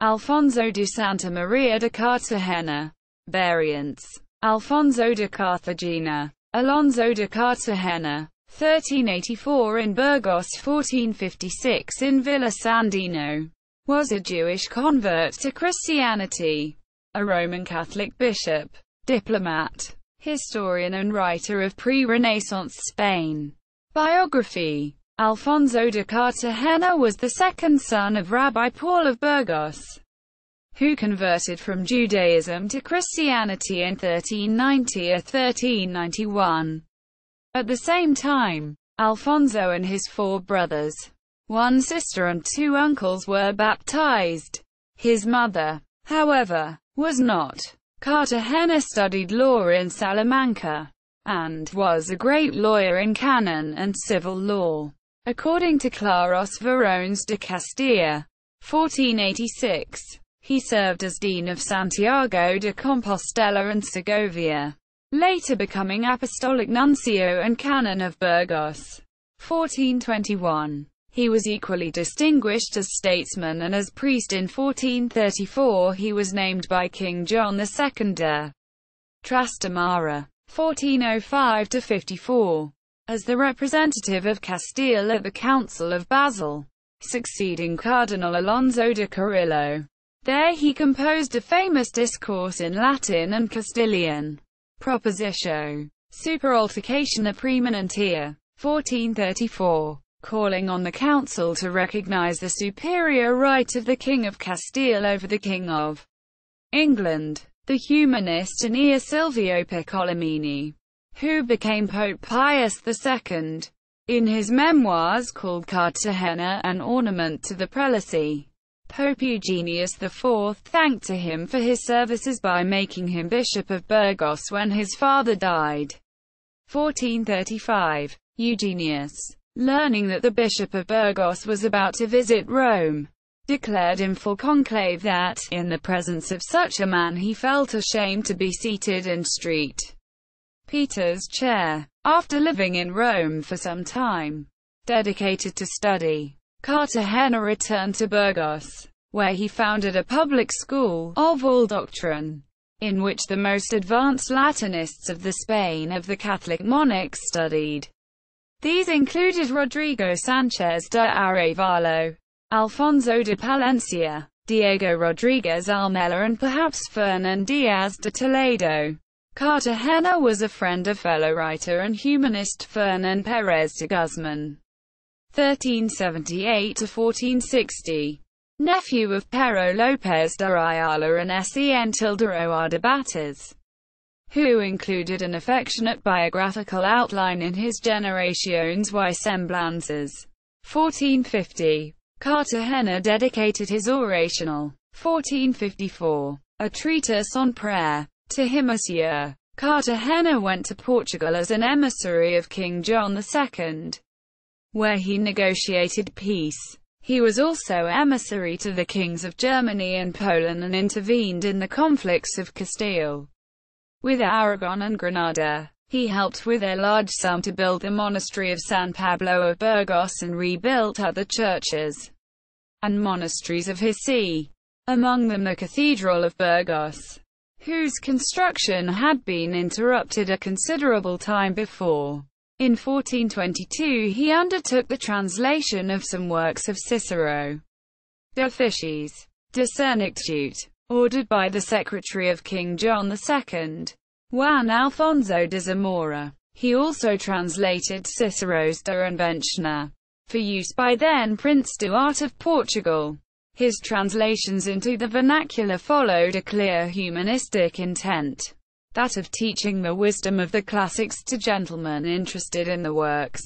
Alfonso de Santa Maria de Cartagena. Variants: Alfonso de Cartagena, Alonso de Cartagena, 1384 in Burgos, 1456 in Villasandino. Was a Jewish convert to Christianity, a Roman Catholic bishop, diplomat, historian and writer of pre-Renaissance Spain. Biography: Alfonso de Cartagena was the second son of Rabbi Paul of Burgos, who converted from Judaism to Christianity in 1390 or 1391. At the same time, Alfonso and his 4 brothers, 1 sister and 2 uncles were baptized. His mother, however, was not. Cartagena studied law in Salamanca, and was a great lawyer in canon and civil law. According to Claros Varones de Castilla, 1486, he served as Dean of Santiago de Compostela and Segovia, later becoming Apostolic Nuncio and Canon of Burgos. 1421. He was equally distinguished as statesman and as priest. In 1434 he was named by King John II de Trastamara, 1405–54, as the representative of Castile at the Council of Basel, succeeding Cardinal Alonso de Carrillo. There he composed a famous discourse in Latin and Castilian, Propositio super Altercatione Praemunentia, 1434, calling on the council to recognize the superior right of the King of Castile over the King of England. The humanist Aeneas Silvio Piccolomini, who became Pope Pius II, in his memoirs called Cartagena, an ornament to the prelacy. Pope Eugenius IV thanked to him for his services by making him Bishop of Burgos when his father died. 1435. Eugenius, learning that the Bishop of Burgos was about to visit Rome, declared in full conclave that, in the presence of such a man he felt ashamed to be seated in St. Peter's chair. After living in Rome for some time, dedicated to study, Cartagena returned to Burgos, where he founded a public school of all doctrine, in which the most advanced Latinists of the Spain of the Catholic monarchs studied. These included Rodrigo Sánchez de Arevalo, Alfonso de Palencia, Diego Rodríguez Almela and perhaps Fernán Díaz de Toledo. Cartagena was a friend of fellow writer and humanist Fernán Pérez de Guzmán, 1378–1460, nephew of Pero López de Ayala and Sen Tildero de Bates, who included an affectionate biographical outline in his Generaciones y Semblanzas. 1450. Cartagena dedicated his Oracional, 1454, a treatise on prayer, to him. Monsieur Cartagena went to Portugal as an emissary of King John II, where he negotiated peace. He was also emissary to the kings of Germany and Poland and intervened in the conflicts of Castile with Aragon and Granada. He helped with a large sum to build the monastery of San Pablo of Burgos and rebuilt other churches and monasteries of his see, among them the Cathedral of Burgos, whose construction had been interrupted a considerable time before. In 1422 he undertook the translation of some works of Cicero, De Officiis, De Senectute, ordered by the secretary of King John II, Juan Alfonso de Zamora. He also translated Cicero's De Inventione, for use by then Prince Duarte of Portugal. His translations into the vernacular followed a clear humanistic intent, that of teaching the wisdom of the classics to gentlemen interested in the works,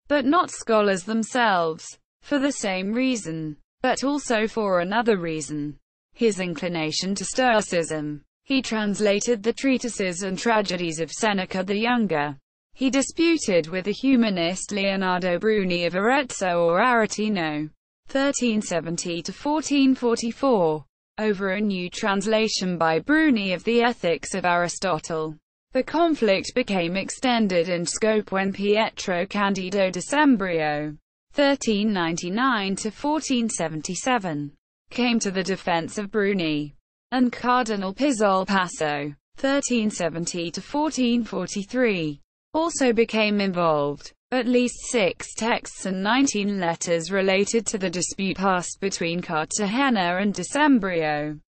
but not scholars themselves, for the same reason, but also for another reason: his inclination to Stoicism. He translated the treatises and tragedies of Seneca the Younger. He disputed with the humanist Leonardo Bruni of Arezzo or Aretino, 1370–1444, over a new translation by Bruni of the Ethics of Aristotle. The conflict became extended in scope when Pietro Candido de Sembrio, 1399–1477, came to the defense of Bruni, and Cardinal Pizzol Passo, 1370 to 1443, also became involved. At least 6 texts and 19 letters related to the dispute passed between Cartagena and Decembrio,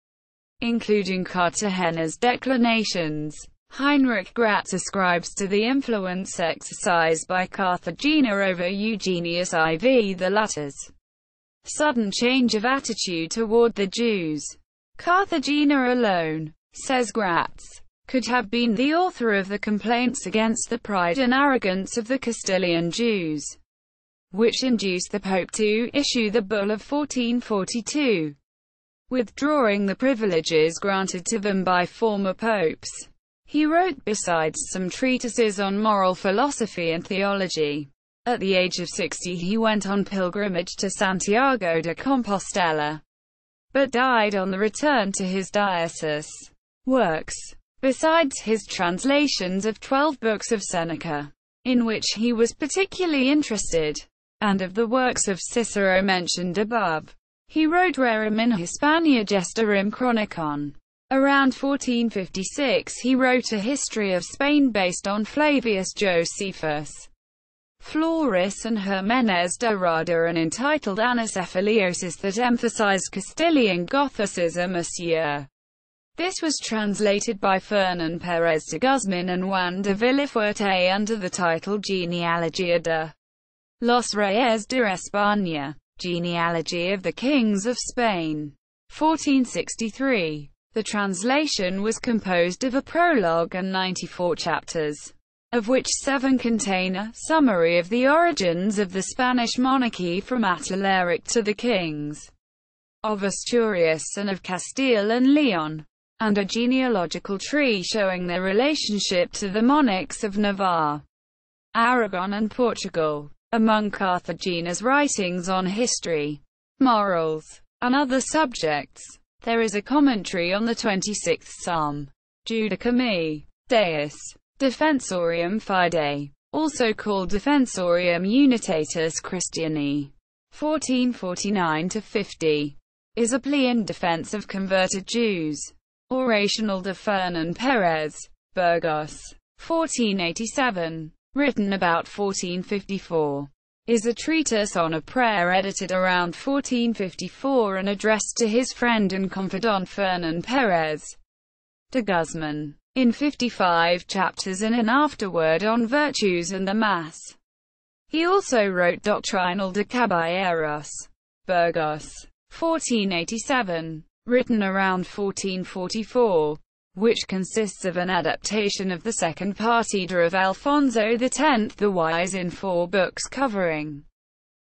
including Cartagena's declinations. Heinrich Gratz ascribes to the influence exercised by Cartagena over Eugenius IV the latter's sudden change of attitude toward the Jews. Cartagena alone, says Gratz, could have been the author of the complaints against the pride and arrogance of the Castilian Jews, which induced the Pope to issue the Bull of 1442, withdrawing the privileges granted to them by former popes. He wrote besides some treatises on moral philosophy and theology. At the age of 60 he went on pilgrimage to Santiago de Compostela, but died on the return to his diocese. Works. Besides his translations of 12 books of Seneca, in which he was particularly interested, and of the works of Cicero mentioned above, he wrote Rerum in Hispania Gestarum Chronicon. Around 1456 he wrote a history of Spain based on Flavius Josephus, Florus and Jimenez de Rada, and entitled Anacephaliosis, that emphasized Castilian Gothicism a year. This was translated by Fernán Pérez de Guzmán and Juan de Villafuerte under the title Genealogia de los Reyes de España, Genealogy of the Kings of Spain, 1463. The translation was composed of a prologue and 94 chapters, of which 7 contain a summary of the origins of the Spanish monarchy from Athalaric to the kings of Asturias and of Castile and Leon, and a genealogical tree showing their relationship to the monarchs of Navarre, Aragon and Portugal. Among Cartagena's writings on history, morals, and other subjects, there is a commentary on the 26th Psalm, Judica me, Deus, Defensorium Fidei, also called Defensorium Unitatis Christiani, 1449-50, is a plea in defense of converted Jews. Orational de Fernán Pérez, Burgos, 1487, written about 1454, is a treatise on a prayer edited around 1454 and addressed to his friend and confidant Fernán Pérez de Guzmán, in 55 chapters and an afterword on virtues and the Mass. He also wrote Doctrinal de Caballeros, Burgos, 1487, written around 1444, which consists of an adaptation of the second partida of Alfonso X the Wise in 4 books covering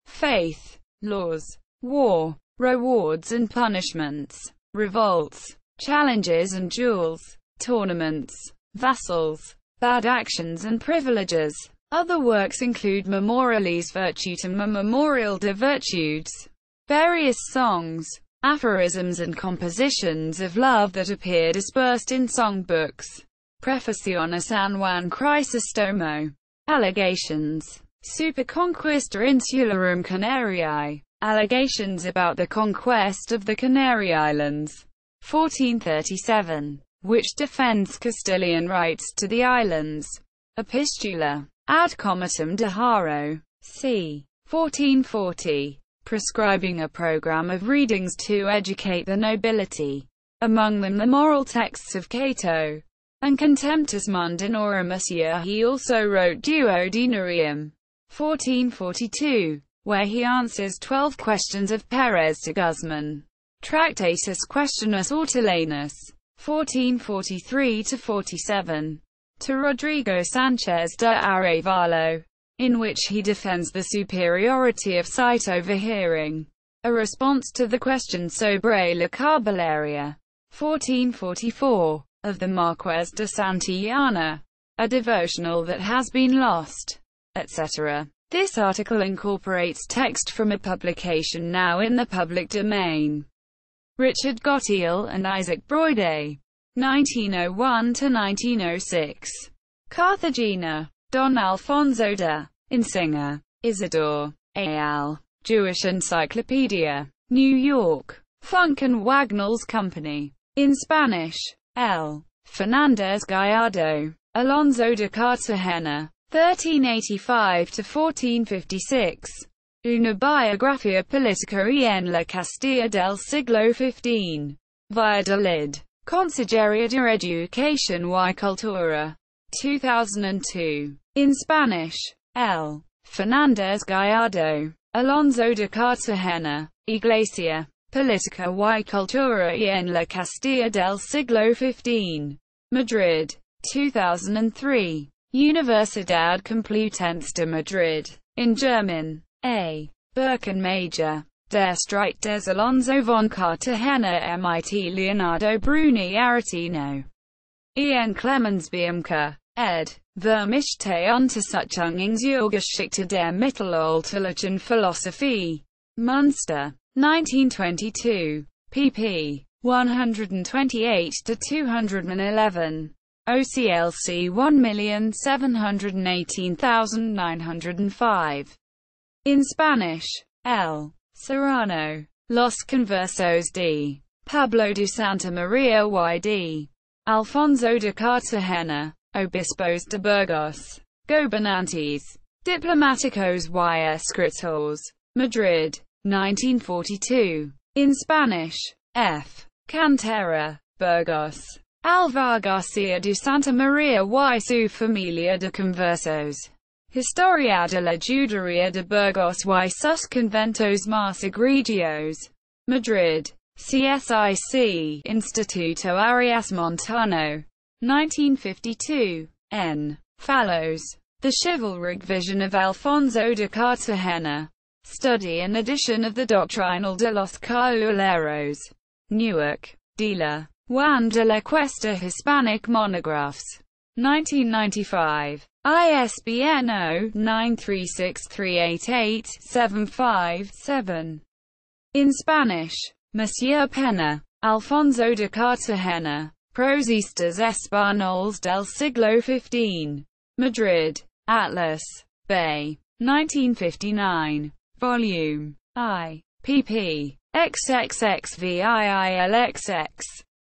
faith, laws, war, rewards and punishments, revolts, challenges and duels, tournaments, vassals, bad actions and privileges. Other works include Memorialis Virtutum and Memorial de Virtudes, various songs, aphorisms and compositions of love that appear dispersed in songbooks, Prefacion a San Juan Chrysostomo, allegations, Super Conquista Insularum Canariae, allegations about the conquest of the Canary Islands, 1437, which defends Castilian rights to the islands, Epistula ad Comitum de Haro, c. 1440, prescribing a program of readings to educate the nobility, among them the moral texts of Cato, and Contemptus Mundanorum a year. He also wrote Duodenarium, 1442, where he answers 12 questions of Pérez de Guzmán. Tractatus Questionus Hortulanus, 1443-47, to Rodrigo Sánchez de Arevalo, in which he defends the superiority of sight over hearing, a response to the question sobre la Caballeria, 1444, of the Marqués de Santillana, a devotional that has been lost, etc. This article incorporates text from a publication now in the public domain. Richard Gottiel and Isaac Broide, 1901-1906. Cartagena. Don Alfonso de Insinger, Isidore, A. Al. Jewish Encyclopedia. New York. Funk and Wagnalls Company. In Spanish, L. Fernández Gallardo. Alonso de Cartagena. 1385–1456. Una biografía política en la Castilla del siglo XV. Valladolid. Consejería de Educación y Cultura. 2002. In Spanish, L. Fernández Gallardo. Alonso de Cartagena. Iglesia, Política y Cultura en la Castilla del siglo XV. Madrid. 2003. Universidad Complutense de Madrid. In German, A. Birkenmajor. Der Streit des Alonso von Cartagena mit Leonardo Bruni Aretino. En Clemens Biemke, ed. Vermischte Untersuchungsgeschichte der mittelalterlichen Philosophie. Munster. 1922. pp. 128–211. OCLC 1718905. In Spanish, L. Serrano. Los Conversos de Pablo de Santa María y d. Alfonso de Cartagena. Obispos de Burgos. Gobernantes. Diplomáticos y escritores. Madrid. 1942. In Spanish, F. Cantera. Burgos. Álvar García de Santa María y su familia de conversos. Historia de la Judería de Burgos y sus conventos más egregios. Madrid. CSIC. Instituto Arias Montano. 1952. N. Fallows. The Chivalric Vision of Alfonso de Cartagena. Study and edition of the Doctrinal de los Caballeros. Newark. Dila. Juan de la Cuesta Hispanic Monographs. 1995. ISBN 0-936388757. In Spanish, Monsieur Pena. Alfonso de Cartagena. Prosistas Españoles del siglo XV. Madrid. Atlas. Bay. 1959. Volume I. pp. XXXVIILXX.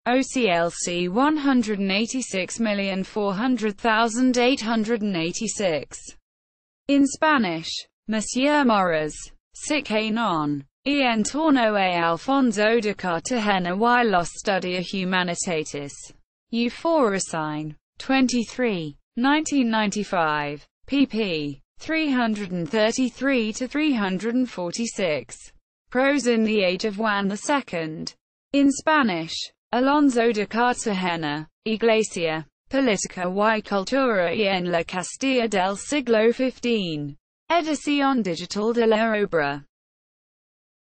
OCLC 186,400,886. In Spanish, Monsieur Moras. Sique non. En torno a Alfonso de Cartagena y los studia humanitatis. Euphorocine. 23. 1995. pp. 333–346. Prose in the Age of Juan II. In Spanish, Alonso de Cartagena. Iglesia, Política y Cultura en la Castilla del siglo XV. Edición digital de la obra.